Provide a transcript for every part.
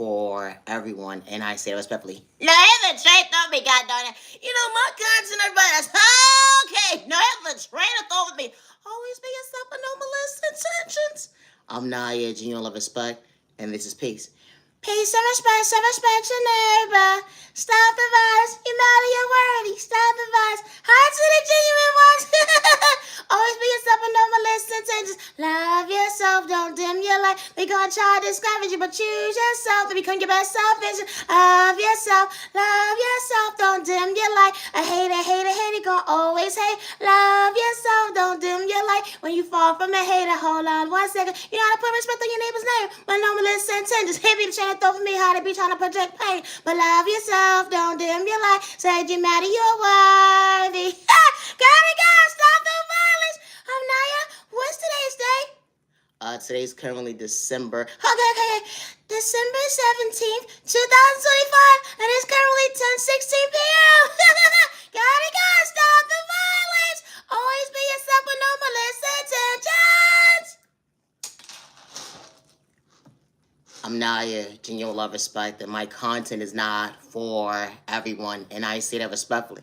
for everyone, and I say respectfully. No, here's a train thought me, goddamn it. My content, everybody. That's okay. No, here's a train of thought with me. Always be yourself with no malicious intentions. I'm Naya, genuine love, respect, and this is peace. Peace and respect your neighbor. Stop the violence, you matter, you're worthy. Stop the violence, heart to the genuine ones. Always be yourself and no malicious intentions. Love yourself, don't dim your light. They gonna try to discourage you, but choose yourself to become your best self. Vision of yourself, love yourself, don't dim your light. A hater, gonna always hate. Love yourself, don't dim your light. When you fall from a hater, hold on 1 second. You know how to put respect on your neighbor's name. When no malicious intentions, hit me the channel. Throw for me how to be trying to project pain. But love yourself, don't dim your light. Said you matter, you're worthy. Gotta go, stop the violence. I'm Naya. What's today's day? Today's currently December. Okay. December 17th, 2025. And it's currently 10:16 p.m. Gotta go, stop the violence. Always be yourself with no malicious intentions. I'm Naya, genuine love, respect, that my content is not for everyone, and I say that respectfully.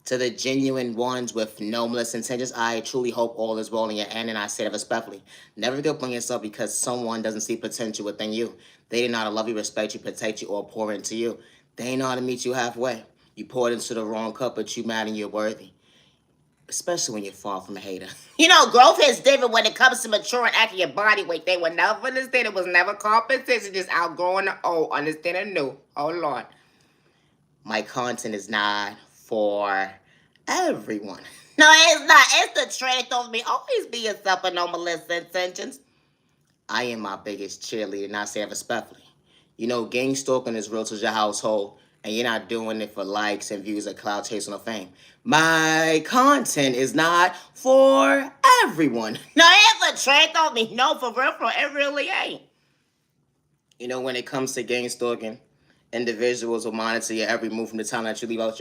To the genuine ones with no malicious intentions, I truly hope all is well in your end, and I say that respectfully. Never give up on yourself because someone doesn't see potential within you. They didn't know how to love you, respect you, protect you, or pour into you. They didn't know how to meet you halfway. You poured into the wrong cup, but you mad and you're worthy. Especially when you're far from a hater. Growth is different when it comes to maturing after your body weight. They will never understand. It was never competition, just outgrowing the old, understanding new. Oh, Lord. My content is not for everyone. No, it's not. It's the trend that me. Always be yourself with no malicious intentions. I am my biggest cheerleader, and I say it respectfully. Gang stalking is real to your household, and you're not doing it for likes and views or cloud chasing or fame. My content is not for everyone. No, it's a trend on me. No, for real, it really ain't. When it comes to gang stalking, individuals will monitor your every move from the time that you leave out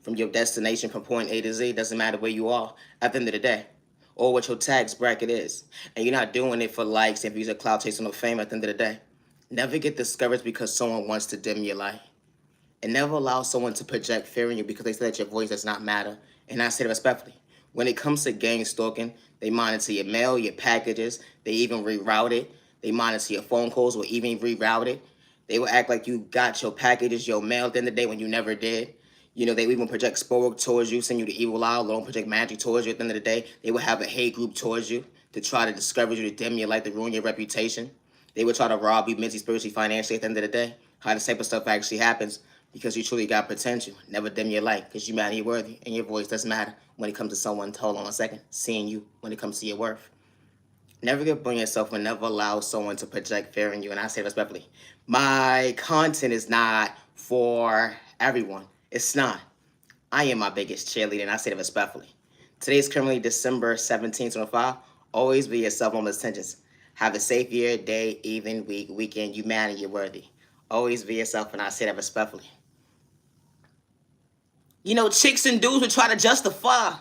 from your destination from point A to Z. Doesn't matter where you are at the end of the day, or what your tax bracket is. And you're not doing it for likes and views or cloud chasing or fame at the end of the day. Never get discouraged because someone wants to dim your light. And never allow someone to project fear in you because they say that your voice does not matter. And I say it respectfully. When it comes to gang stalking, they monitor your mail, your packages. They even reroute it. They monitor your phone calls or even reroute it. They will act like you got your packages, your mail at the end of the day when you never did. They even project sport towards you, send you the evil eye, or project magic towards you at the end of the day. They will have a hate group towards you to try to discourage you, to dim your light, to ruin your reputation. They will try to rob you mentally, spiritually, financially at the end of the day. How this type of stuff actually happens because you truly got potential. Never dim your light because you matter, you're worthy, and your voice doesn't matter when it comes to someone, hold on 1 second, seeing you when it comes to your worth. Never give up on yourself and never allow someone to project fear in you. And I say respectfully, my content is not for everyone. It's not. I am my biggest cheerleader, and I say that respectfully. Today is currently December 17th, 2025. Always be yourself on those intentions. Have a safe year, day, evening, week, weekend. You matter, you're worthy. Always be yourself, and I say that respectfully. Chicks and dudes will try to justify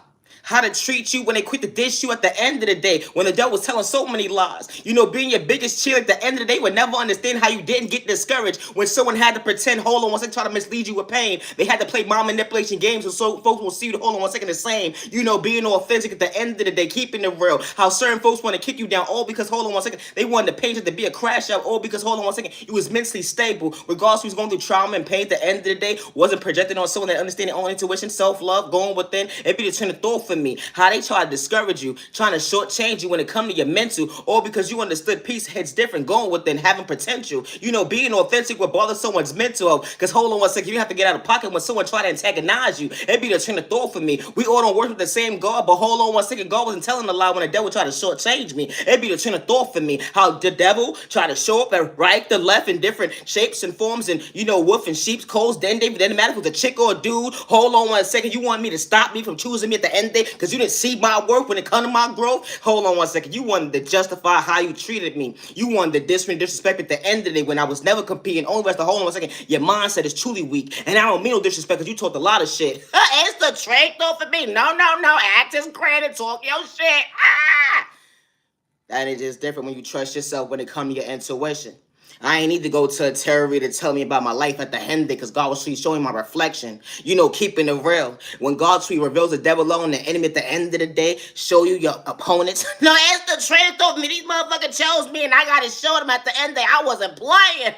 how to treat you when they quit to dish you at the end of the day, when the devil was telling so many lies. Being your biggest cheer at the end of the day would never understand how you didn't get discouraged when someone had to pretend, hold on 1 second, try to mislead you with pain. They had to play mind manipulation games so folks will see you, hold on 1 second, the same. Being authentic at the end of the day, keeping it real. How certain folks want to kick you down all because, hold on 1 second, they wanted to paint it to be a crash out, all because, hold on 1 second, you was mentally stable. Regardless who's going through trauma and pain at the end of the day, wasn't projected on someone that understands their own intuition, self-love, going within. It'd be the train of thought for me. How they try to discourage you, trying to shortchange you when it comes to your mental, or because you understood peace hits different, going within, having potential. Being authentic will bother someone's mental health. Because hold on 1 second, you have to get out of pocket when someone try to antagonize you. It'd be the train of thought for me. We all don't worship the same God, but hold on 1 second, God wasn't telling a lie when the devil tried to shortchange me. It'd be the train of thought for me. How the devil tried to show up at right, the left in different shapes and forms, and wolf and sheep's codes. Then David didn't matter if it was a chick or a dude. Hold on 1 second, you want me to stop me from choosing me at the end of the day because you didn't see my work when it comes to my growth? Hold on 1 second. You wanted to justify how you treated me. You wanted to disrespect at the end of the day when I was never competing. Only rest the hold on 1 second. Your mindset is truly weak. And I don't mean no disrespect because you talked a lot of shit. It's the trait though for me. No. Act as granted. Talk your shit. That is just different when you trust yourself when it comes to your intuition. I ain't need to go to a tarot reader to tell me about my life at the end because God was showing my reflection. Keeping it real. When God truly reveals the devil alone, the enemy at the end of the day, show you your opponents. No, it's the truth of me. These motherfuckers chose me and I got to show them at the end of the day I wasn't playing.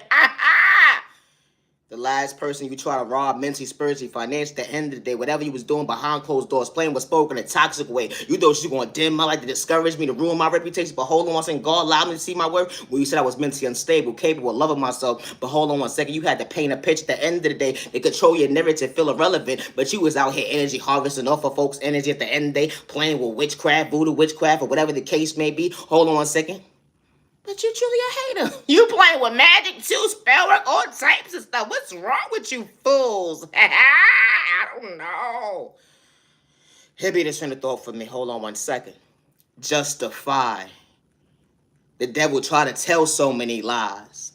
The last person you try to rob mentally, spiritually, financially, at the end of the day, whatever you was doing behind closed doors, playing with spoken in a toxic way, you thought you going to dim my life, to discourage me, to ruin my reputation. But hold on one second, God allowed me to see my worth. When you said I was mentally unstable, capable of loving myself. But hold on one second, you had to paint a picture at the end of the day to control your narrative, feel irrelevant. But you was out here energy harvesting off of folks' energy at the end of the day, playing with witchcraft, voodoo witchcraft, or whatever the case may be. Hold on one second. But you truly a hater. You playing with magic too, spell work, all types of stuff. What's wrong with you fools? I don't know. Here be this train of thought for me. Hold on one second. Justify. The devil try to tell so many lies.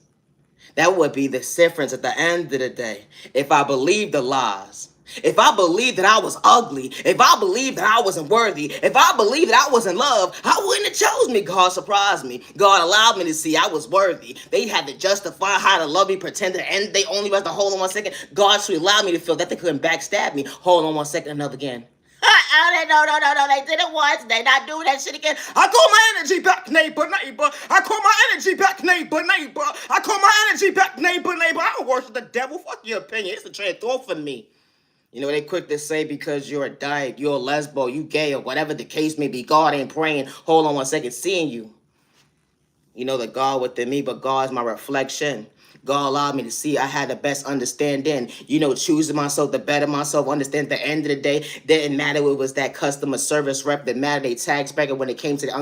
That would be the difference at the end of the day. If I believe the lies. If I believed that I was ugly, if I believed that I wasn't worthy, if I believed that I wasn't loved, I wouldn't have chose me. God surprised me. God allowed me to see I was worthy. They had to justify how to love me, pretend to, and they only was to hold on one second. God should allowed me to feel that they couldn't backstab me. Hold on one second, another again. No, they did it once. They not doing that shit again. I call my energy back, neighbor. I call my energy back, neighbor. I call my energy back, neighbor. I don't worship the devil. Fuck your opinion. It's a train of thought for me. They quick to say because you're a dyke, you're a lesbo, you gay, or whatever the case may be. God ain't praying. Hold on one second, seeing you. The God within me, but God's my reflection. God allowed me to see I had the best understanding. Choosing myself to better myself. Understand at the end of the day, didn't matter if it was that customer service rep that mattered. They tax bracket when it came to the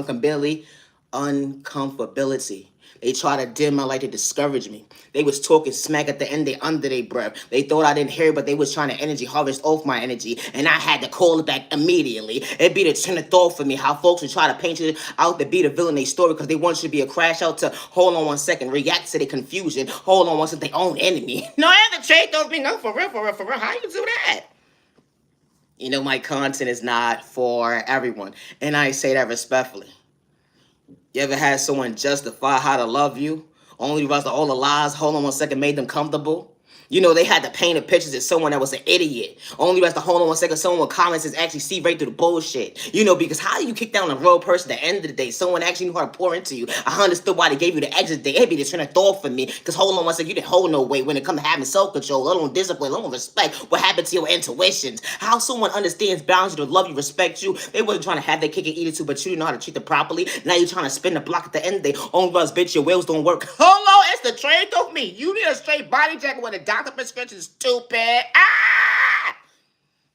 uncomfortability. They try to dim my light to discourage me. They was talking smack at the end, they under their breath. They thought I didn't hear it, but they was trying to energy harvest off my energy. And I had to call it back immediately. It'd be the train of thought for me, how folks would try to paint you out to be the villain in their story because they want you to be a crash out to, hold on one second, react to the confusion. Hold on one second, their own enemy. No, I have to trade those me. No, for real. How you do that? My content is not for everyone. And I say that respectfully. You ever had someone justify how to love you? Only because all the lies, hold on one second, made them comfortable? They had to paint the pictures of someone that was an idiot. Only because hold on one second, someone with comments is actually see right through the bullshit. Because how do you kick down a real person at the end of the day? Someone actually knew how to pour into you. I understood why they gave you the exit day. It'd be the train of thought for me. Because hold on one second, you didn't hold no weight when it comes to having self-control, let alone discipline, let alone respect. What happened to your intuitions? How someone understands boundaries to love you, respect you. They wasn't trying to have their cake and eat it too, but you didn't know how to treat them properly. Now you're trying to spin the block at the end of the day. Only because, bitch, your wheels don't work. Hello, it's the train of me. You need a straight body jacket with a doctor prescription, stupid.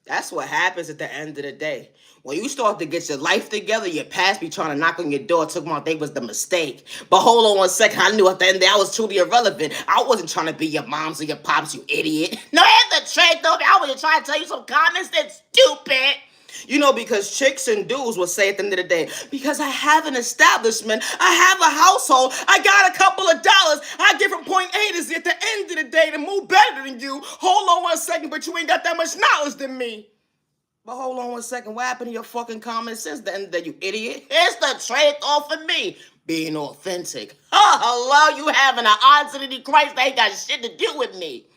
That's what happens at the end of the day. When you start to get your life together, your past be trying to knock on your door, talking about they was the mistake. But hold on one second, I knew at the end of the day I was truly irrelevant. I wasn't trying to be your moms or your pops, you idiot. No, it's the trick, though. I wasn't trying to tell you some comments that's stupid. Because chicks and dudes will say at the end of the day, because I have an establishment, I have a household, I got a couple of dollars, I get from point A to Z at the end of the day to move better than you. Hold on one second, but you ain't got that much knowledge than me. But hold on one second, what happened to your fucking common sense at the end of the day, you idiot? It's the trade off for me. Being authentic. Hello, you having an identity crisis that ain't got shit to do with me.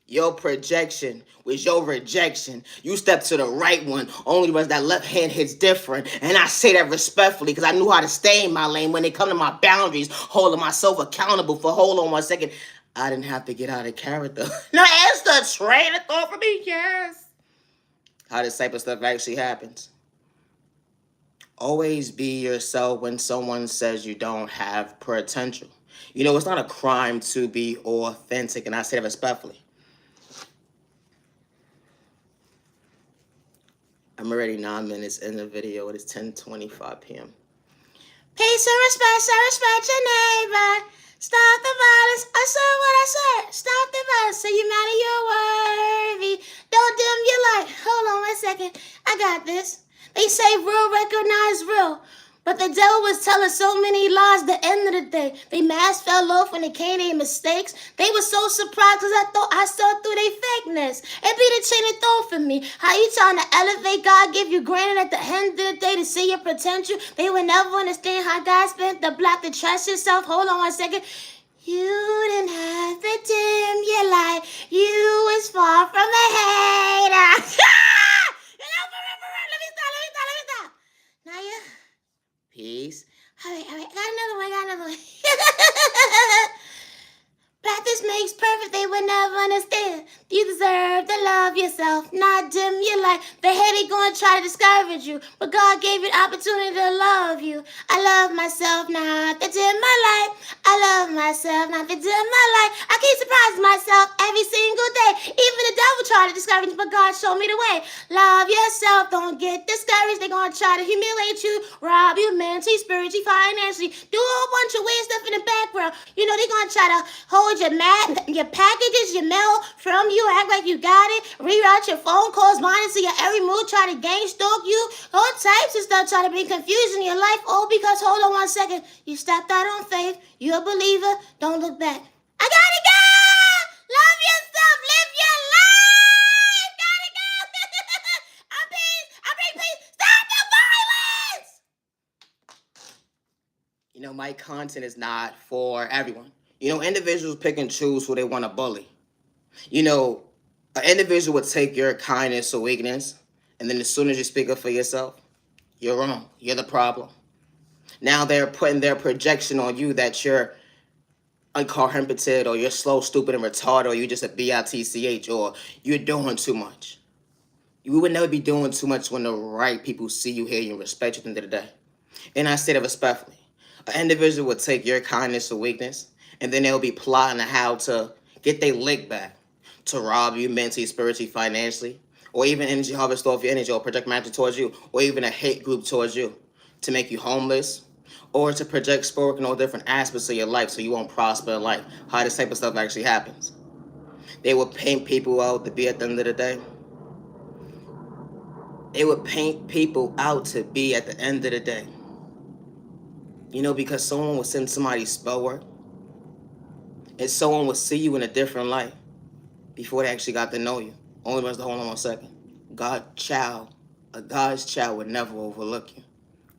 Your projection was your rejection. You stepped to the right one. Only because that left hand hits different. And I say that respectfully because I knew how to stay in my lane when it come to my boundaries, holding myself accountable for, hold on one second, I didn't have to get out of character. No, it's the train of thought for me, yes. How this type of stuff actually happens. Always be yourself when someone says you don't have potential. It's not a crime to be authentic, and I say that respectfully. I'm already 9 minutes in the video. It is 10:25 p.m. Peace and respect your neighbor. Stop the violence. I said what I said. Stop the violence. So you matter, you're worthy. Don't dim your light. Hold on 1 second. I got this. They say real recognize real. But the devil was telling so many lies at the end of the day. They mask fell off when it came to their mistakes. They were so surprised because I thought I saw through their fakeness. It be the chain of thought for me. How you trying to elevate God, give you granted at the end of the day to see your potential? They would never understand how God spent the block to trust yourself. Hold on 1 second. You didn't have to dim your light. You was far from a hater. Let me stop. Naya, peace. All right. Got another one. Practice makes perfect, they would never understand. You deserve to love yourself, not dim your light. The hate gonna try to discourage you, but God gave you the opportunity to love you. I love myself, not to dim my light. I love myself, not to dim my light. I keep surprising myself every single day. Even the devil tried to discourage me, but God showed me the way. Love yourself, don't get discouraged. They're gonna try to humiliate you, rob you mentally, spiritually, financially, do a whole bunch of weird stuff in the background. You know, they're gonna try to hold your packages, your mail from you, act like you got it, reroute your phone calls, monitor your every move, try to gang stalk you, all types of stuff, try to bring confusion in your life, all because, hold on one second, you stepped out on faith, you're a believer, don't look back. I gotta go! Love yourself, live your life! Gotta go! I bring peace, stop the violence! You know, my content is not for everyone. You know, individuals pick and choose who they want to bully. You know, an individual would take your kindness or weakness, and then as soon as you speak up for yourself, you're wrong. You're the problem. Now they're putting their projection on you that you're incompetent, or you're slow, stupid, and retarded, or you're just a bitch, or you're doing too much. You would never be doing too much when the right people see you, hear you, and respect you at the end of the day. And I say that respectfully. An individual would take your kindness or weakness, and then they'll be plotting on how to get their lick back, to rob you mentally, spiritually, financially, or even energy harvest off your energy, or project magic towards you, or even a hate group towards you, to make you homeless, or to project sport in all different aspects of your life so you won't prosper in life. How this type of stuff actually happens. They would paint people out to be at the end of the day. They would paint people out to be at the end of the day. You know, because someone will send somebody spell work, and someone will see you in a different light before they actually got to know you. Only ones to hold on 1 second. God's child would never overlook you.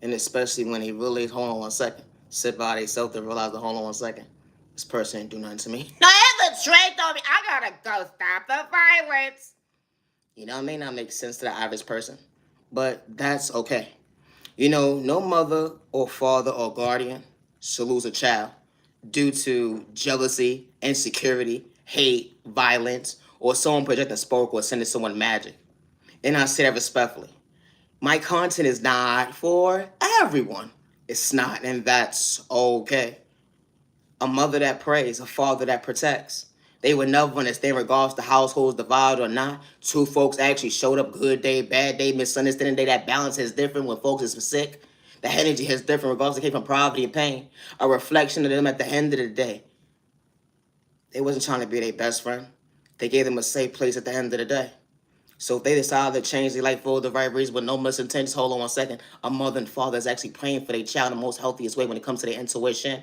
And especially when he really, hold on 1 second, sit by themselves to realize, hold on 1 second, this person didn't do nothing to me. No, it's a trait on me. I gotta go stop the violence. You know, it may not make sense to the average person, but that's okay. You know, no mother or father or guardian should lose a child due to jealousy, insecurity, hate, violence, or someone projecting spark or sending someone magic. And I say that respectfully. My content is not for everyone. It's not, and that's okay. A mother that prays, a father that protects. They would never understand, regardless the household's divided or not. Two folks actually showed up, good day, bad day, misunderstanding day. That balance is different when folks is sick. The energy is different regardless they came from poverty and pain. A reflection of them at the end of the day. They wasn't trying to be their best friend. They gave them a safe place at the end of the day. So if they decide to change their life for the right reason with no misintentions, hold on 1 second. A mother and father is actually praying for their child in the most healthiest way when it comes to their intuition.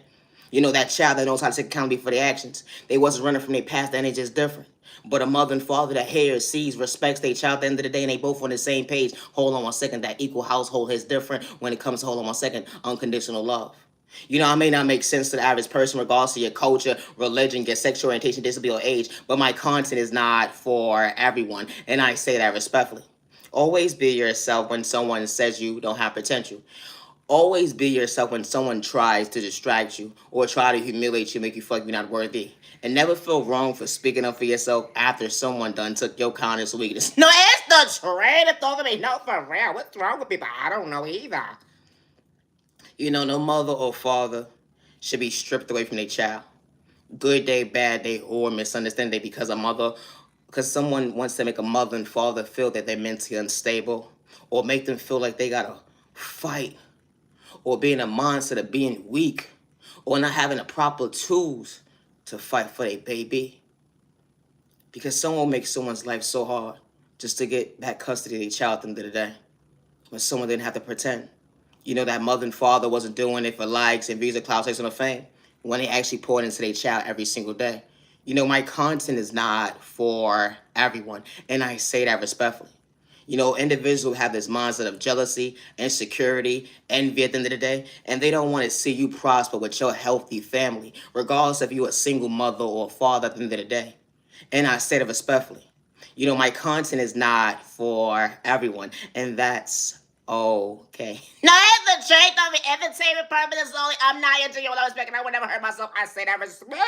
You know, that child that knows how to take accountability for their actions. They wasn't running from their past, and they just different. But a mother and father that hears, sees, respects their child at the end of the day, and they both on the same page. Hold on 1 second. That equal household is different when it comes to, hold on 1 second, unconditional love. You know, I may not make sense to the average person regardless of your culture, religion, your sexual orientation, disability, or age, but my content is not for everyone, and I say that respectfully. Always be yourself when someone says you don't have potential. Always be yourself when someone tries to distract you or try to humiliate you, make you feel like you're not worthy. And never feel wrong for speaking up for yourself after someone done took your kindness or weakness. No, it's the trade of talking to me. No, for real. What's wrong with people? I don't know either. You know, no mother or father should be stripped away from their child. Good day, bad day, or misunderstanding day because someone wants to make a mother and father feel that they're mentally unstable, or make them feel like they gotta fight, or being a mindset of being weak, or not having the proper tools to fight for their baby. Because someone makes someone's life so hard just to get back custody of their child at the end of the day, when someone didn't have to pretend. You know, that mother and father wasn't doing it for likes and views or clout, taste, and fame, when they actually poured into their child every single day. You know, my content is not for everyone, and I say that respectfully. You know, individuals have this mindset of jealousy, insecurity, envy at the end of the day, and they don't want to see you prosper with your healthy family, regardless if you're a single mother or a father at the end of the day. And I say it respectfully. You know, my content is not for everyone, and that's okay. No, it's the truth of it. Entertainment purposes only. I'm not into your respect, and I would never hurt myself. I say that respectfully.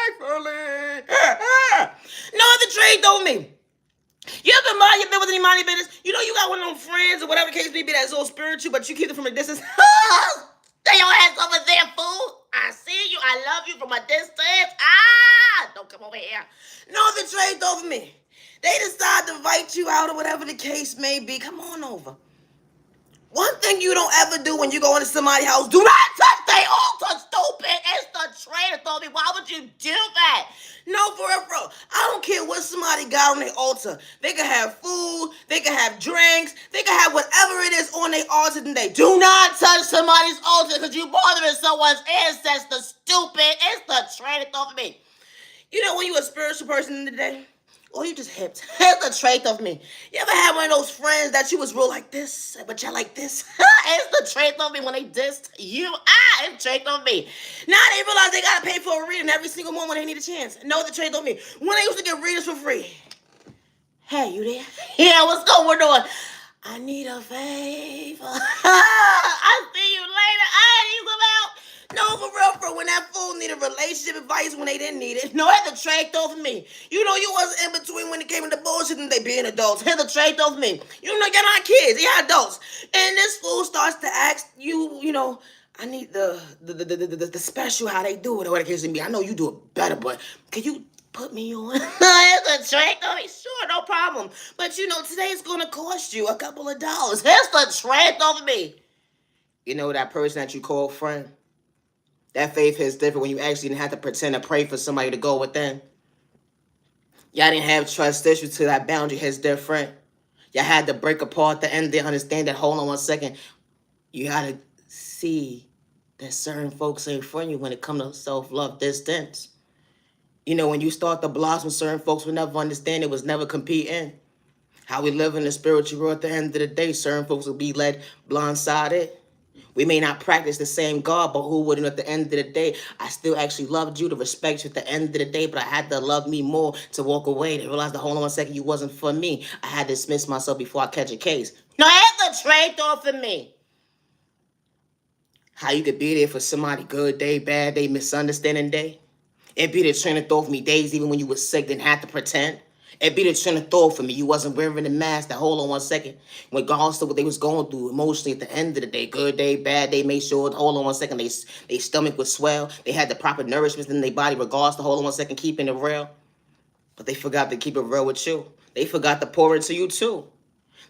No, the truth on me. You ever mind your business with any mind your business? You know you got one of them friends or whatever the case may be that's so spiritual, but you keep it from a distance. Stay your ass over there, fool. I see you. I love you from a distance. Don't come over here. No, the trade over me. They decide to invite you out or whatever the case may be. Come on over. One thing you don't ever do when you go into somebody's house, do not touch their altar, stupid. It's the traitor told me. Why would you do that? No, for real, bro. I don't care what somebody got on their altar. They can have food, they can have drinks, they can have whatever it is on their altar today. Do not touch somebody's altar because you bothering someone's ancestors, stupid. It's the traitor told me. You know when you a spiritual person today? Or you just hipped. It's a trait of me. You ever had one of those friends that you was real like this, but you're like this? It's the trait of me when they dissed you. It's the trait of me. Now they realize they gotta pay for a reading every single one when they need a chance. No, the trait of me. When they used to get readings for free. Hey, you there? Yeah, what's going on? I need a favor. I'll see you later. You come out. No, for real, bro. When that fool needed relationship advice when they didn't need it. No, had the trade over me. You know you wasn't in between when it came to bullshit and they being adults. Had the trade over me. You know, you're not kids. You're adults. And this fool starts to ask you, you know, I need the special how they do it or whatever the case may be. I know you do it better, but can you put me on? It's a trick on me. Sure, no problem. But you know, today's gonna cost you a couple of dollars. That's the trick over me. You know that person that you call friend? That faith is different when you actually didn't have to pretend to pray for somebody to go within. Y'all didn't have trust issues to that boundary hits different. Y'all had to break apart the end to understand that, hold on one second. You gotta see that certain folks ain't for you when it comes to self-love distance. You know, when you start to blossom, certain folks will never understand it was never competing. How we live in the spiritual world at the end of the day, certain folks will be led blindsided. We may not practice the same God, but who wouldn't at the end of the day? I still actually loved you to respect you at the end of the day, but I had to love me more to walk away, to realize the hold on one second, you wasn't for me. I had to dismiss myself before I catch a case. No, it's a trade off for me. How you could be there for somebody good day, bad day, misunderstanding day. It be the train of thought for me days even when you was sick, didn't have to pretend. It be the train of thought for me. You wasn't wearing the mask. That hold on one second. Regardless of what they was going through emotionally at the end of the day, good day, bad day, make sure, hold on one second, they stomach would swell. They had the proper nourishment in their body, regardless to hold on one second, keeping it real. But they forgot to keep it real with you. They forgot to pour into you too.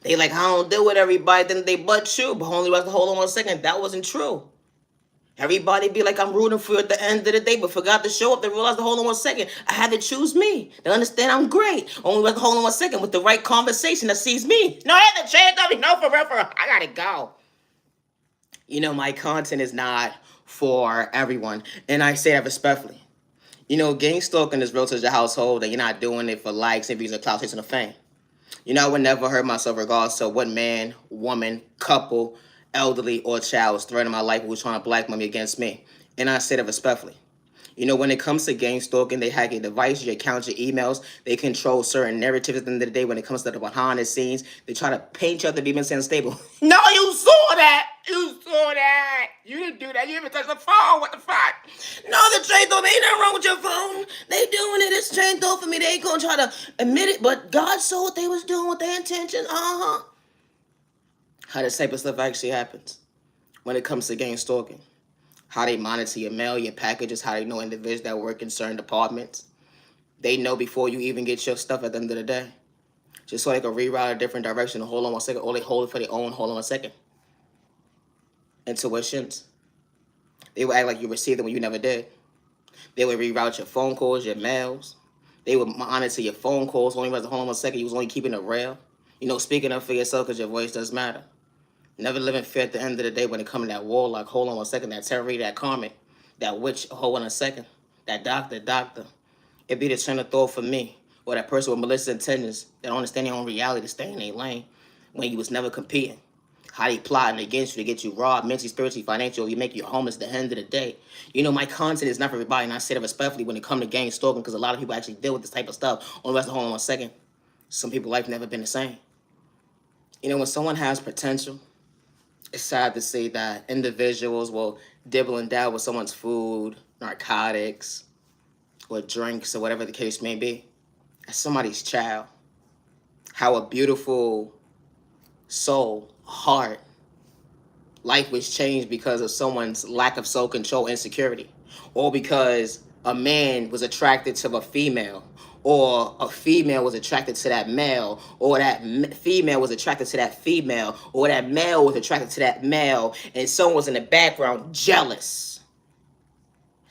They like, I don't deal with everybody, then they but you. But only was to hold on one second. That wasn't true. Everybody be like, I'm rooting for you at the end of the day, but forgot to show up. They realized, hold on one second, I had to choose me. They understand I'm great. Only like, hold on one second, with the right conversation that sees me. No, I had to change up. No, for real, I gotta go. You know, my content is not for everyone, and I say that respectfully. You know, gang stalking is real to your household, and you're not doing it for likes and views or clout chasing or fame. You know, I would never hurt myself regardless of what man, woman, couple, elderly, or child was threatening my life who was trying to blackmail me against me. And I say that respectfully. You know, when it comes to gang stalking, they hack your device, your accounts, your emails. They control certain narratives at the end of the day when it comes to the behind the scenes. They try to paint you up to be mentally unstable. No, you saw that. You saw that. You didn't do that. You even touched the phone. What the fuck? No, the trade though, ain't nothing wrong with your phone. They doing it. It's trained though for me. They ain't gonna try to admit it, but God saw what they was doing with their intentions. How this type of stuff actually happens when it comes to gang stalking. How they monitor your mail, your packages, how they know individuals that work in certain departments. They know before you even get your stuff at the end of the day. Just so they can reroute a different direction. Hold on one second, or they hold it for their own, hold on one second. Intuitions. They would act like you received them when you never did. They would reroute your phone calls, your mails. They would monitor your phone calls. Only hold on one second, you was only keeping it real. You know, speaking up for yourself because your voice does matter. Never living fear at the end of the day when it comes to that warlock. Hold on one second. That terror, that karmic, that witch. Hold on a second. That doctor. It be the train of thought for me. Or that person with malicious intentions that don't understand their own reality to stay in their lane. when you was never competing. How they plotting against you to get you robbed mentally, spiritually, financially, or you make you homeless at the end of the day. My content is not for everybody, and I say that respectfully when it comes to gang stalking, because a lot of people actually deal with this type of stuff. On the rest of hold on one second. Some people's life never been the same. When someone has potential, it's sad to say that individuals will dibble and dabble with someone's food, narcotics, or drinks, or whatever the case may be. That's somebody's child. How a beautiful soul, heart, life was changed because of someone's lack of self-control, insecurity, or because a man was attracted to a female, or a female was attracted to that male, or that female was attracted to that female, or that male was attracted to that male, and someone was in the background jealous.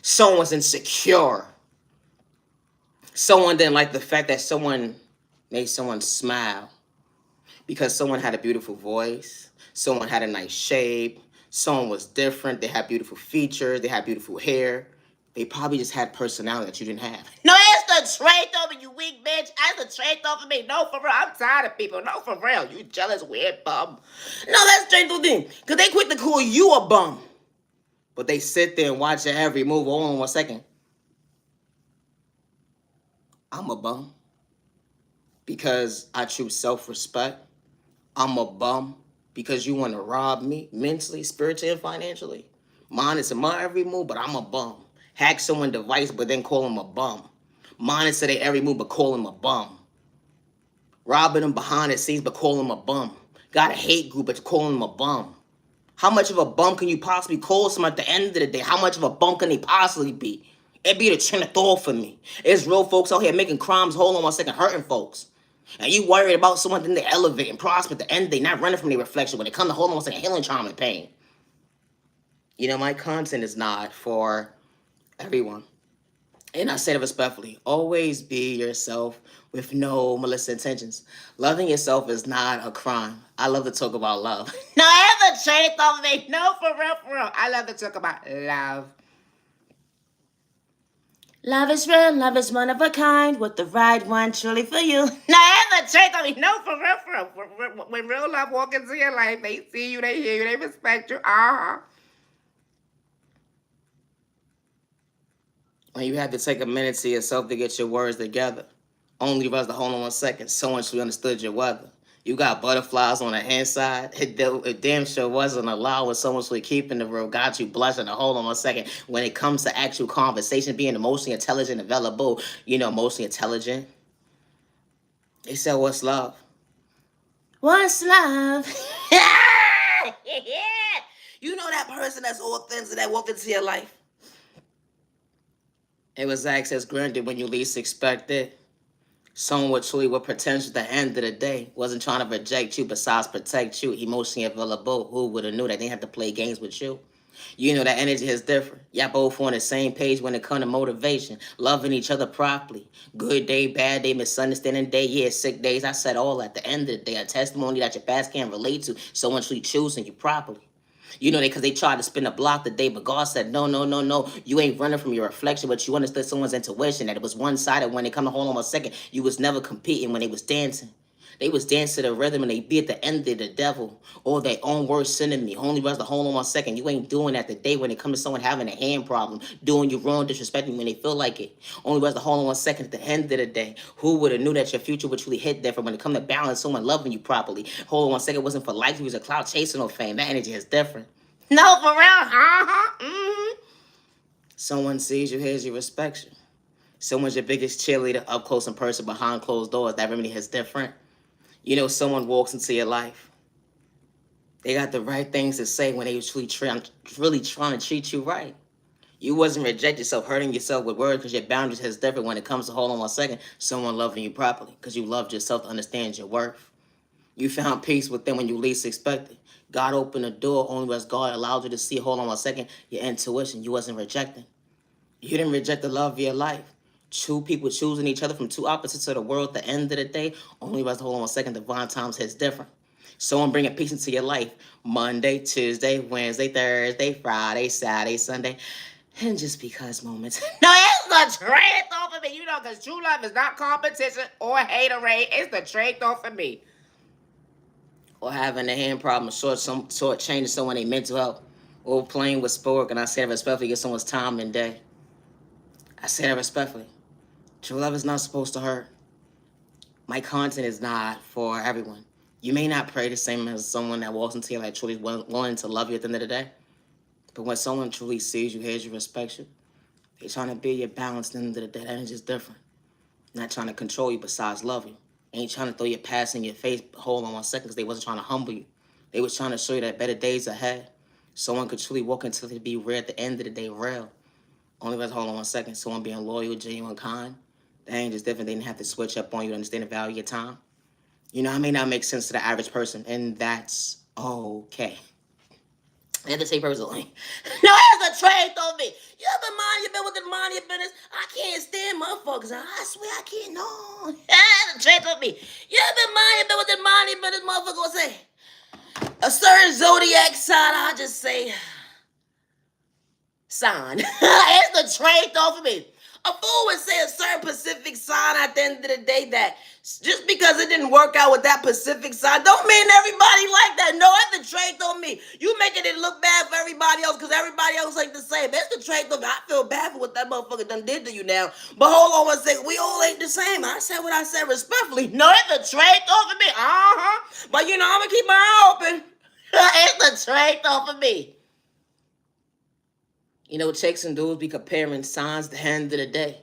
Someone was insecure. Someone didn't like the fact that someone made someone smile because someone had a beautiful voice, someone had a nice shape, someone was different, they had beautiful features, they had beautiful hair. They probably just had personality that you didn't have. No, that's the trait over you weak bitch. That's the trait over me. No, for real. I'm tired of people. No, for real. You jealous weird bum. No, that's straight through them. Because they quick to call you a bum. But they sit there and watch your every move. Hold on one second. I'm a bum. Because I choose self-respect. I'm a bum because you want to rob me mentally, spiritually, and financially. Monitor my every move, but I'm a bum. Hack someone's device, but then call him a bum. Monitor their every move, but call him a bum. Robbing them behind the scenes, but call him a bum. Got a hate group, but call him a bum. How much of a bum can you possibly call someone at the end of the day? How much of a bum can they possibly be? It'd be the train of thought for me. It's real folks out here making crimes, hold on one second, hurting folks. And you worried about someone, then they elevate and prosper at the end, they not running from their reflection when they come to hold on one second, healing, trauma, and pain. My content is not for everyone. And I say it respectfully, always be yourself with no malicious intentions. Loving yourself is not a crime. I love to talk about love. No, I have a trait of me. No, for real. I love to talk about love. Love is real, love is one of a kind, with the right one truly for you. Now, I have a trait of me. No, for real. When real love walk into your life, they see you, they hear you, they respect you. When you have to take a minute to yourself to get your words together. Only for us to hold on one second. Someone actually understood your weather. You got butterflies on the inside. It damn sure wasn't allowed when someone's really keeping the real. Got you blushing. Hold on one second. When it comes to actual conversation, being emotionally intelligent, available, emotionally intelligent. They said, what's love? What's love? You know that person that's authentic that walked into your life? It was access granted when you least expect it. Someone with truly with potential at the end of the day wasn't trying to reject you, besides protect you, emotionally available. Who would have knew that they have to play games with you? That energy is different. Y'all both on the same page when it comes to motivation, loving each other properly. Good day, bad day, misunderstanding day, yeah, sick days. I said all at the end of the day, a testimony that your past can't relate to. Someone truly choosing you properly. Because they tried to spin the block the day, but God said, no. You ain't running from your reflection, but you understood someone's intuition, that it was one-sided when they come to hold on a second. You was never competing when they was dancing. They was dancing to the rhythm and they be at the end of the devil or their own worst enemy. Only rest to hold on 1 second. You ain't doing that today when it comes to someone having a hand problem, doing you wrong, disrespecting when they feel like it. Only rest to hold on 1 second at the end of the day. Who would have knew that your future would truly hit different when it come to balance someone loving you properly? Hold on 1 second. It wasn't for likes. He was a cloud chasing or fame. That energy is different. No, for real. Someone sees you, hears you, respects you. Someone's your biggest cheerleader up close in person, behind closed doors. That remedy is different. Someone walks into your life. They got the right things to say when they was really trying to treat you right. You wasn't reject yourself, hurting yourself with words, because your boundaries is different when it comes to, hold on 1 second, someone loving you properly, because you loved yourself to understand your worth. You found peace within when you least expected. God opened the door only as God allowed you to see, hold on 1 second, your intuition. You wasn't rejecting. You didn't reject the love of your life. Two people choosing each other from two opposites of the world at the end of the day, only as hold on 1 second, divine times hits different. Someone bringing peace into your life. Monday, Tuesday, Wednesday, Thursday, Friday, Saturday, Sunday. And just because moments. No, it's the trade off for me. Because true love is not competition or haterade. It's the trade off for me. or having a hand problem, sort changing someone their mental health, or playing with sport. And I say that respectfully, get someone's time and day. I say that respectfully. True love is not supposed to hurt. My content is not for everyone. You may not pray the same as someone that walks into your life truly wanting to love you at the end of the day. But when someone truly sees you, hears you, respects you, they're trying to be your balance at the end of the day. That energy's different. Not trying to control you besides love you. Ain't trying to throw your past in your face. Hold on 1 second, because they wasn't trying to humble you. They was trying to show you that better days ahead. Someone could truly walk into it, be real at the end of the day, real. Only let's hold on 1 second. Someone being loyal, genuine, kind. That ain't just different. They didn't have to switch up on you to understand the value of your time. You know, I may not make sense to the average person, and that's okay. And the same person like, no, that's a trade on me. You ever mind your business with the mind of your business? I can't stand motherfuckers. I swear I can't. No. That's a trade on me. You ever mind your business with the mind of your business? Motherfucker will say, a certain zodiac sign, I just say, sign. It's the trade off of me. A fool would say a certain Pacific sign at the end of the day that just because it didn't work out with that Pacific sign don't mean everybody like that. No, that's the trait on me. You making it look bad for everybody else because everybody else like the same. That's the trait on me. I feel bad for what that motherfucker done did to you now. But hold on 1 second. We all ain't the same. I said what I said respectfully. No, that's the trait over me. But you know, I'm going to keep my eye open. It's the trait over me. You know, chicks and dudes be comparing signs at the end of the day.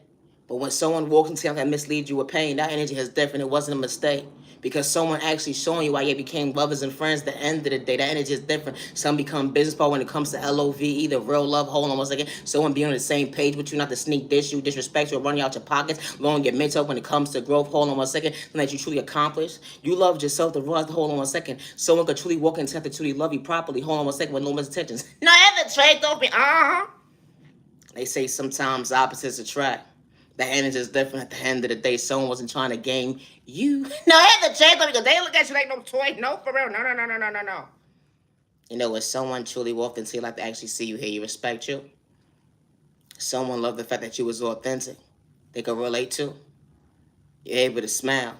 But when someone walks into you that misleads you with pain, that energy is different. It wasn't a mistake. Because someone actually showing you why you became lovers and friends at the end of the day. That energy is different. Some become business partners when it comes to LOVE, the real love. Hold on 1 second. Someone be on the same page with you, not to sneak dish you, disrespect you, or run you out your pockets, lowering your mental when it comes to growth. Hold on 1 second. Something that you truly accomplished. You loved yourself to realize, hold on 1 second. Someone could truly walk into to truly love you properly. Hold on 1 second with no misintentions. No, that's the trait, don't be. They say sometimes opposites attract. The energy is different at the end of the day. Someone wasn't trying to game you. No, I had to change them because they look at you like no toy. No, for real. No. You know, when someone truly walked into your life to actually see you, hear you, respect you. Someone loved the fact that you was authentic. They could relate to. You're able to smile.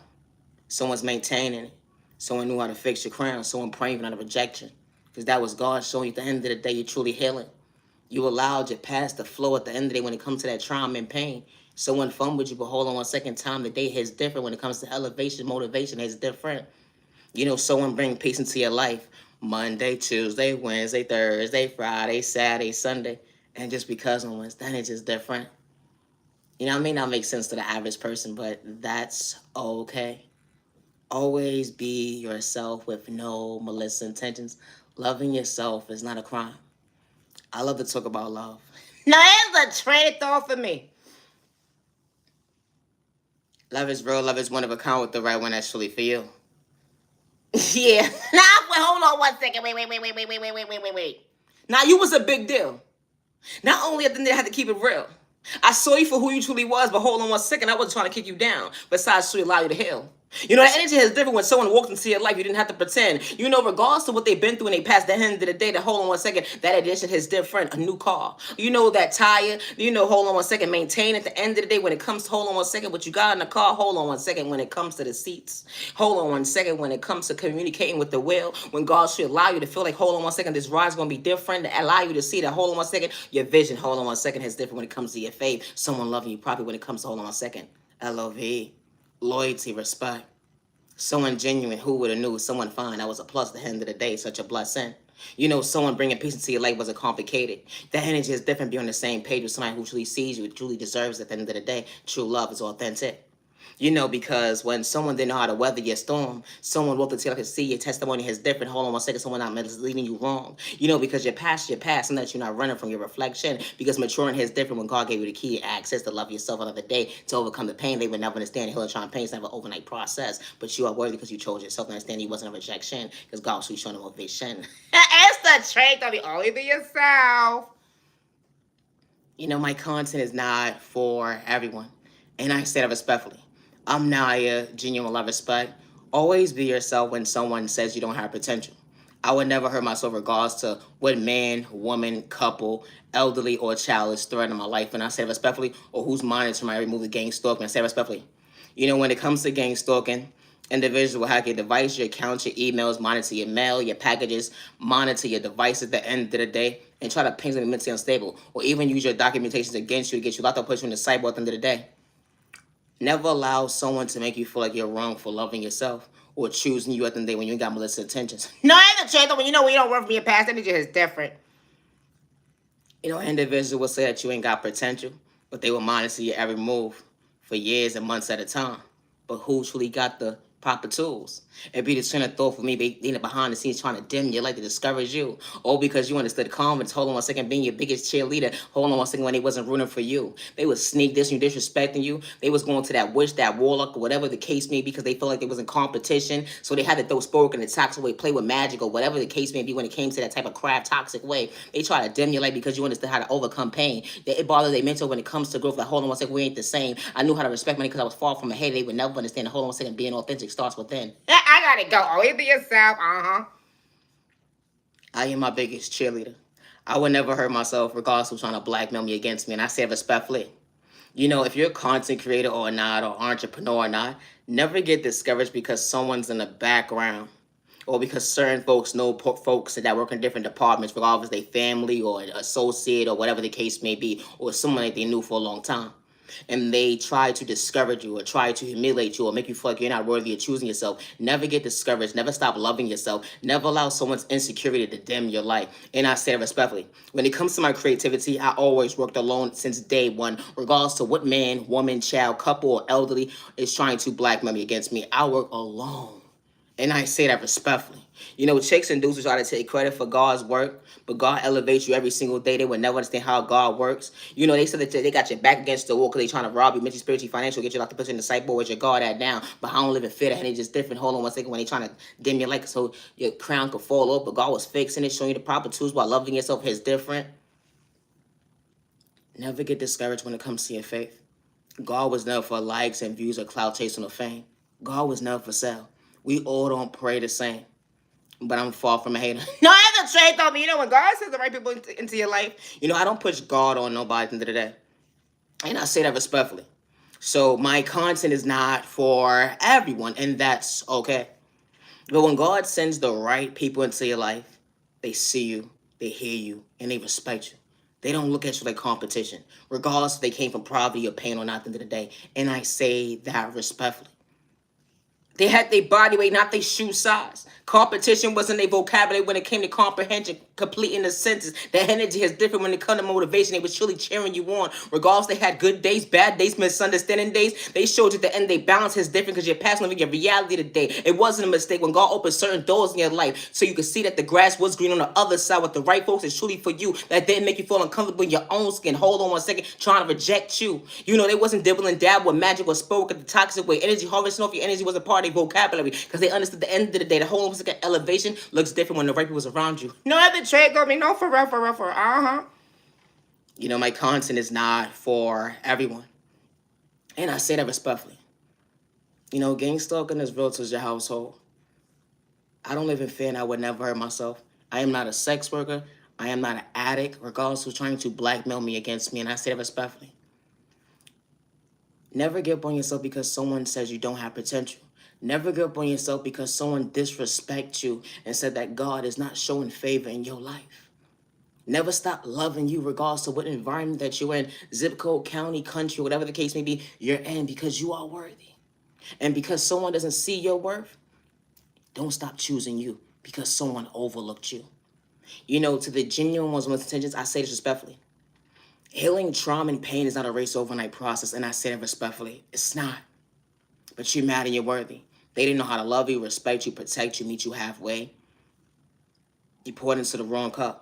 Someone's maintaining it. Someone knew how to fix your crown. Someone praying for not a rejection. Because that was God showing you at the end of the day you're truly healing. You allowed your past to flow at the end of the day when it comes to that trauma and pain. Someone fumbled you, but hold on 1 second. Time the day is different when it comes to elevation, motivation is different. You know, someone bring peace into your life. Monday, Tuesday, Wednesday, Thursday, Friday, Saturday, Sunday. And just because on Wednesday, then it's just different. You know, it may not make sense to the average person, but that's okay. Always be yourself with no malicious intentions. Loving yourself is not a crime. I love to talk about love. No, it's a trade off for me. Love is real. Love is one of a kind with the right one that's truly for you. Yeah. Nah, hold on 1 second. Wait. Now, you was a big deal. Not only did I have to keep it real. I saw you for who you truly was, but hold on 1 second. I wasn't trying to kick you down. Besides, to allow you to heal. You know, that energy is different when someone walked into your life. You didn't have to pretend. You know, regardless of what they've been through and they passed the end of the day, that hold on 1 second, that addition is different. A new car. You know, that tire. You know, hold on 1 second, maintain at the end of the day when it comes to, hold on 1 second, what you got in the car. Hold on 1 second when it comes to the seats. Hold on 1 second when it comes to communicating with the will. When God should allow you to feel like, hold on 1 second, this ride's going to be different. To allow you to see that, hold on 1 second, your vision, hold on 1 second, is different when it comes to your faith. Someone loving you properly when it comes to, hold on 1 second, LOVE, loyalty, respect. Someone genuine, who would have knew? Someone fine, that was a plus at the end of the day, such a blessing. You know, someone bringing peace into your life wasn't complicated. That energy is different, be on the same page with somebody who truly sees you, truly deserves it at the end of the day. True love is authentic. You know, because when someone didn't know how to weather your storm, someone walked into you, I could see your testimony is different. Hold on 1 second, someone not misleading you wrong. You know, because your past, and that you're not running from your reflection. Because maturing is different when God gave you the key to access to love yourself another day, to overcome the pain. They would never understand healing, trying pain. It's never an overnight process. But you are worthy because you chose yourself to understand you wasn't a rejection. Because God was showing them motivation. It's the trait of the only be yourself. You know, my content is not for everyone. And I say that respectfully. I'm Naya, genuine love, respect. Always be yourself when someone says you don't have potential. I would never hurt myself regardless to what man, woman, couple, elderly, or child is threatening my life. And I say respectfully, or who's monitoring my every move, gang stalking. I say respectfully. You know, when it comes to gang stalking, Individuals will hack your device, your accounts, your emails, monitor your mail, your packages, monitor your device at the end of the day, and try to ping something mentally unstable, or even use your documentations against you to get you locked up, put you in the cyber at the end of the day. Never allow someone to make you feel like you're wrong for loving yourself or choosing you at the end of the day when you ain't got malicious intentions. No, I ain't the truth. When you know when you don't work for your past energy is different. Individuals will say that you ain't got potential, but they will monitor your every move for years and months at a time. But who truly got the proper tools? It'd be the train of thought for me, being behind the scenes trying to dim your light to discourage you. Or because you understood confidence, hold on one second, being your biggest cheerleader, hold on one second when they wasn't rooting for you. They was sneak dissing you, disrespecting you. They was going to that witch, that warlock, or whatever the case may be, because they felt like they was in competition. So they had to throw spoke in the toxic way, play with magic, or whatever the case may be when it came to that type of craft toxic way. They try to dim your light because you understood how to overcome pain. It bothered their mental when it comes to growth. Like, hold on one second, we ain't the same. I knew how to respect money because I was far from ahead. They would never understand. Hold on one second, being authentic starts within. I gotta go. Oh, it be yourself. I am my biggest cheerleader. I would never hurt myself regardless of trying to blackmail me against me, and I say it respectfully. If you're a content creator or not, or entrepreneur or not, never get discouraged because someone's in the background or because certain folks know folks that work in different departments, regardless if they family or an associate or whatever the case may be, or someone that they knew for a long time. And they try to discourage you or try to humiliate you or make you feel like you're not worthy of choosing yourself. Never get discouraged. Never stop loving yourself. Never allow someone's insecurity to dim your life. And I say it respectfully. When it comes to my creativity, I always worked alone since day one, regardless to what man, woman, child, couple, or elderly is trying to blackmail me against me. I work alone. And I say that respectfully. Chicks and dudes who try to take credit for God's work, but God elevates you every single day. They would never understand how God works. They said that they got your back against the wall because they trying to rob you mentally, spiritually, financially, get you locked up, put you in the cyborg with your guard at down. But I don't live in fear. That energy just different. Hold on one second when they trying to dim your light so your crown could fall off. But God was fixing it, showing you the proper tools while loving yourself is different. Never get discouraged when it comes to your faith. God was never for likes and views or clout chasing or fame. God was never for sale. We all don't pray the same. But I'm far from a hater. No, I have a trait though. But when God sends the right people into your life, I don't push God on nobody at the end of the day. And I say that respectfully. So my content is not for everyone, and that's okay. But when God sends the right people into your life, they see you, they hear you, and they respect you. They don't look at you like competition, regardless if they came from poverty or pain or not at the end of the day. And I say that respectfully. They had their body weight, not their shoe size. Competition wasn't their vocabulary when it came to comprehension, completing the sentence. The energy is different when it comes to motivation. They was truly cheering you on. Regardless, they had good days, bad days, misunderstanding days. They showed you at the end, they balance is different because you're passing over your reality today. It wasn't a mistake when God opened certain doors in your life so you could see that the grass was green on the other side with the right folks. It's truly for you. That didn't make you feel uncomfortable in your own skin. Hold on one second, trying to reject you. They wasn't dibble and dab with magic or spoke at the toxic way. Energy harvesting off your energy was a part of their vocabulary because they understood at the end of the day, the whole elevation looks different when the right people was around you. No other trade got me. No, for real. My content is not for everyone. And I say that respectfully. Gang stalking is real to your household. I don't live in fear and I would never hurt myself. I am not a sex worker. I am not an addict, regardless who's trying to blackmail me against me. And I say that respectfully. Never give up on yourself because someone says you don't have potential. Never give up on yourself because someone disrespects you and said that God is not showing favor in your life. Never stop loving you regardless of what environment that you're in, zip code, county, country, whatever the case may be, you're in because you are worthy. And because someone doesn't see your worth, don't stop choosing you because someone overlooked you. To the genuine ones with intentions, I say this respectfully. Healing trauma and pain is not a race overnight process, and I say that respectfully. It's not. But you're mad and you're worthy. They didn't know how to love you, respect you, protect you, meet you halfway. You poured into the wrong cup.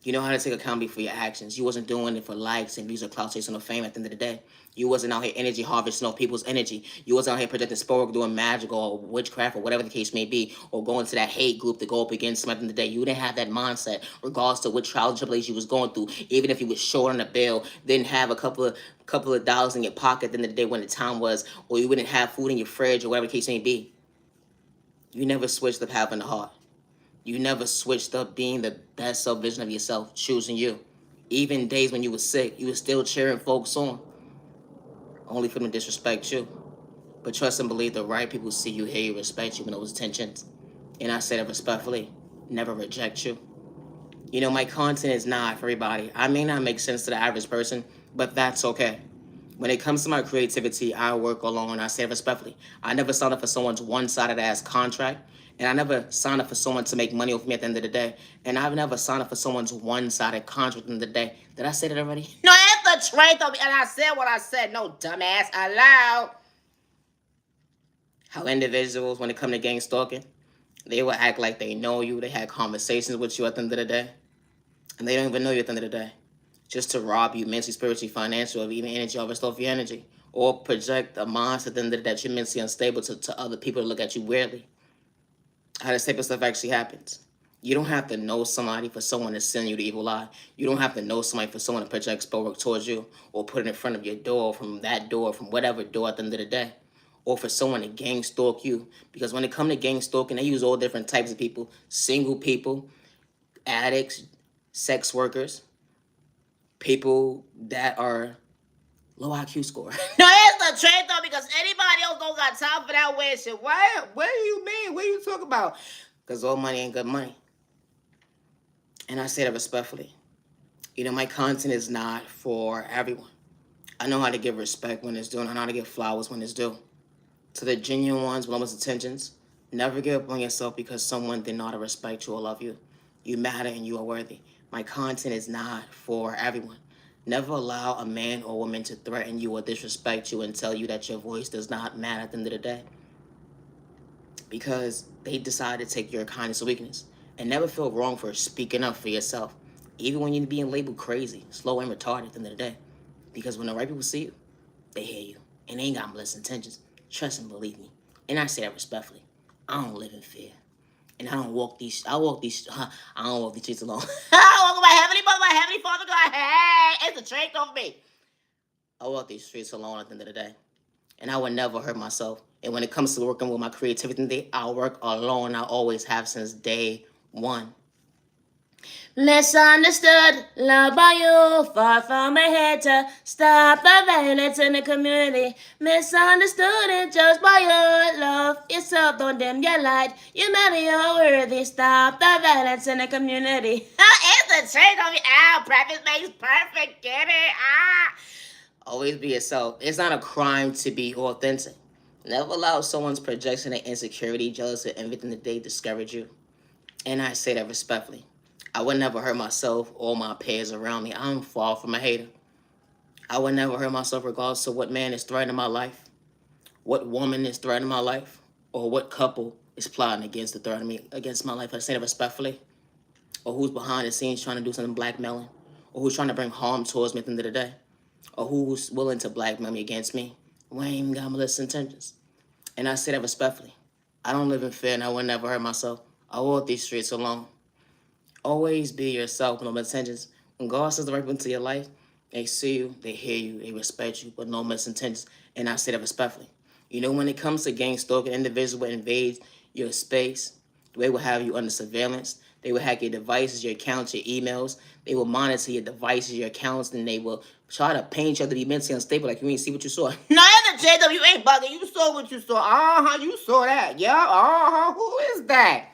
You know how to take accountability for your actions. You wasn't doing it for likes and views or clout chasing or fame at the end of the day. You wasn't out here energy harvesting off people's energy. You wasn't out here projecting sport, doing magic or witchcraft or whatever the case may be, or going to that hate group to go up against them at the end of the day. You didn't have that mindset, regardless to what trials and tribulations you was going through. Even if you was short on a bill, didn't have a couple of dollars in your pocket at the end of the day when the time was, or you wouldn't have food in your fridge or whatever the case may be. You never switched up having the heart. You never switched up being the best self vision of yourself, choosing you. Even days when you were sick, you were still cheering folks on, only for them to disrespect you. But trust and believe the right people see you, hear you, respect you in those intentions. And I say that respectfully, never reject you. You know, my content is not for everybody. I may not make sense to the average person, but that's okay. When it comes to my creativity, I work alone. I say it respectfully. I never signed up for someone's one-sided ass contract, and I never signed up for someone to make money off me at the end of the day. And I've never signed up for someone's one-sided contract at the end of the day. Did I say that already? No, it's the truth of me, and I said what I said. No, dumbass, aloud. How individuals, when it comes to gang stalking, they will act like they know you. They had conversations with you at the end of the day, and they don't even know you at the end of the day, just to rob you mentally, spiritually, financially, or even energy, or restore your energy, or project a mindset that you're mentally unstable to other people to look at you weirdly. How this type of stuff actually happens. You don't have to know somebody for someone to send you the evil eye. You don't have to know somebody for someone to project spell work towards you, or put it in front of your door, from that door, from whatever door at the end of the day, or for someone to gang stalk you. Because when it comes to gang stalking, they use all different types of people: single people, addicts, sex workers, people that are low IQ score. No, that's the truth though, because anybody else don't got time for that weird shit. What? What do you mean? What are you talking about? Because all money ain't good money. And I say that respectfully. You know, my content is not for everyone. I know how to give respect when it's due, and I know how to give flowers when it's due. To the genuine ones with almost intentions, never give up on yourself because someone did not respect you or love you. You matter and you are worthy. My content is not for everyone. Never allow a man or woman to threaten you or disrespect you and tell you that your voice does not matter at the end of the day, because they decide to take your kindness or weakness. And never feel wrong for speaking up for yourself, even when you're being labeled crazy, slow, and retarded at the end of the day. Because when the right people see you, they hear you, and they ain't got malicious intentions. Trust and believe me. And I say that respectfully. I don't live in fear. And I don't walk these, I don't walk these streets alone. I walk with my Heavenly Father God. Hey, it's a trick of me. I walk these streets alone at the end of the day. And I would never hurt myself. And when it comes to working with my creativity, I work alone. I always have since day one. Misunderstood, loved by you, far from a hater. Stop the violence in the community. Misunderstood and judged by your love. Yourself, don't dim your light. You matter, you're worthy. Stop the violence in the community. It's a trick on me. Practice makes perfect. Get it? Always be yourself. It's not a crime to be authentic. Never allow someone's projection of insecurity, jealousy, or everything that they discourage you. And I say that respectfully. I would never hurt myself or my peers around me. I'm far from a hater. I would never hurt myself regardless of what man is threatening my life, what woman is threatening my life, or what couple is plotting against the threat of me, against my life. I say that respectfully. Or who's behind the scenes trying to do something blackmailing, or who's trying to bring harm towards me at the end of the day, or who's willing to blackmail me against me. We ain't even got malicious intentions. And I say that respectfully. I don't live in fear, and I would never hurt myself. I walk these streets alone. Always be yourself, no intentions. When God says the right people into your life, they see you, they hear you, they respect you, but no misintentions. And I say that respectfully. You know, when it comes to gang stalking, individuals will invade your space. They will have you under surveillance. They will hack your devices, your accounts, your emails. They will monitor your devices, your accounts, and they will try to paint you to be mentally unstable, like you ain't see what you saw. No, that's the JW, you ain't bugging. You saw what you saw. You saw that. Yeah, who is that?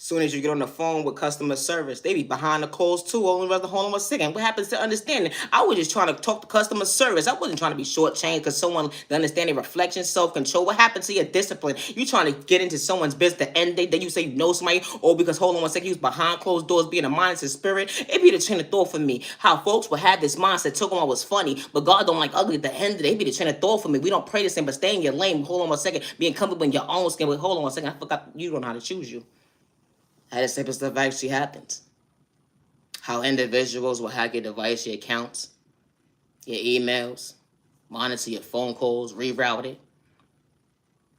Soon as you get on the phone with customer service, they be behind the calls too. Only rather hold on 1 second. What happens to understanding? I was just trying to talk to customer service. I wasn't trying to be shortchanged because someone to understand their reflection, self-control. What happened to your discipline? You trying to get into someone's business the end day, then you say you know somebody, or because hold on 1 second, he was behind closed doors being a mindset spirit. It be the train of thought for me. How folks would have this mindset, took them I was funny, but God don't like ugly at the end of the day. It be the train of thought for me. We don't pray the same, but stay in your lane. Hold on 1 second, being comfortable in your own skin. But hold on 1 second, I forgot you don't know how to choose you. How this type of stuff actually happens. How individuals will hack your device, your accounts, your emails, monitor your phone calls, reroute it,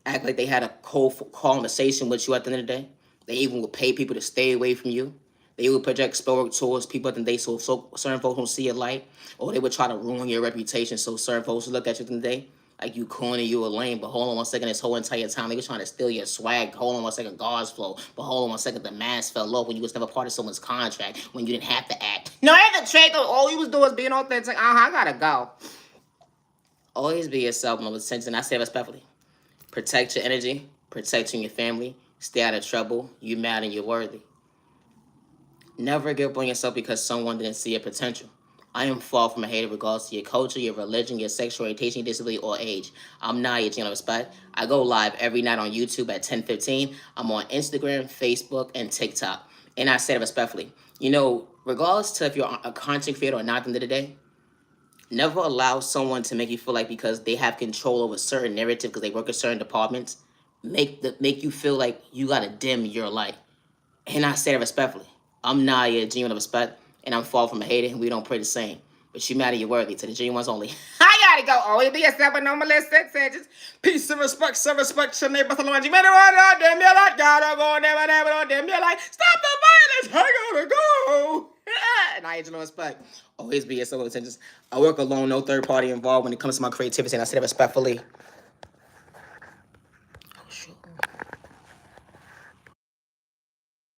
act like they had a cold conversation with you at the end of the day. They even will pay people to stay away from you. They will project spell work towards people at the end of the day so certain folks don't see your light, or they would try to ruin your reputation so certain folks will look at you at the end of the day like you corny, you a lame, but hold on 1 second, this whole entire time, they were trying to steal your swag. Hold on 1 second, God's flow. But hold on 1 second, the mask fell off when you was never part of someone's contract, when you didn't have to act. No, I had to check. All you was doing was being authentic. I gotta go. Always be yourself, no attention. I say it respectfully. Protect your energy, protect you and your family, stay out of trouble. You matter and you're worthy. Never give up on yourself because someone didn't see your potential. I am far from a hater regardless to your culture, your religion, your sexual orientation, disability, or age. I'm not your channel respect. I go live every night on YouTube at 10:15. I'm on Instagram, Facebook, and TikTok. And I say it respectfully. You know, regardless to if you're a content creator or not at the end of the day, never allow someone to make you feel like because they have control over certain narrative because they work in certain departments, make you feel like you gotta dim your light. And I say that respectfully. I'm Naya, genuine respect, and I'm far from a hater, and we don't pray the same. But you matter, you're worthy. To the genuine ones only. I gotta go. Always be yourself, but no molested edges. Peace and respect, some respect, your neighbor, the Lord. You better run out, damn your light. Gotta go, never, never, damn your light. Stop the violence. I gotta go. And I genuine respect. Always be yourself, attentions. I work alone, no third party involved when it comes to my creativity, and I say that respectfully.